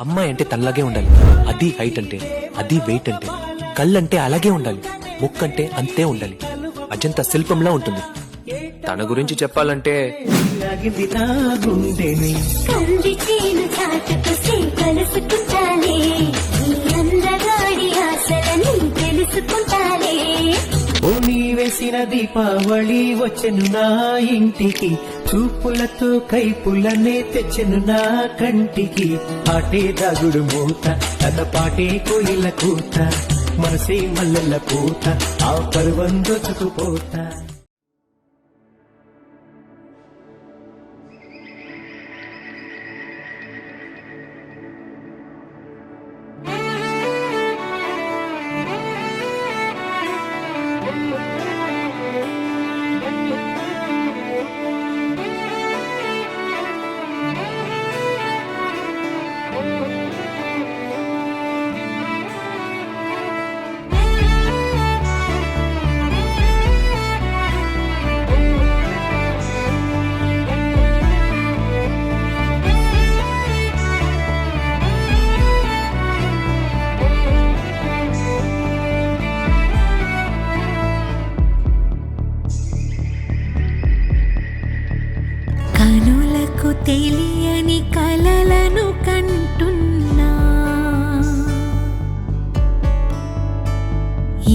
అమ్మాయి అంటే తనలాగే ఉండాలి. అది హైట్ అంటే, అది వెయిట్ అంటే, కళ్ళంటే అలాగే ఉండాలి, ముక్కంటే అంతే ఉండాలి. అజంతా శిల్పంలా ఉంటుంది. తన గురించి చెప్పాలంటే వేసిన దీపావళి వచ్చెను నా ఇంటికి, చూపులతో కైపులనే తెచ్చెను నా కంటికి. పాటే దాగుడు మూత, తన పాటే కోయిల కూత, మనసే మల్లెల పూత, ఆ పర్వం దొచ్చుకుపోతా. కనులకు తెలియని కలలను కంటున్నా,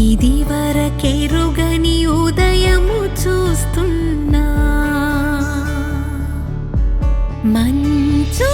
ఇది వరకెరుగని ఉదయము చూస్తున్నా. మంచు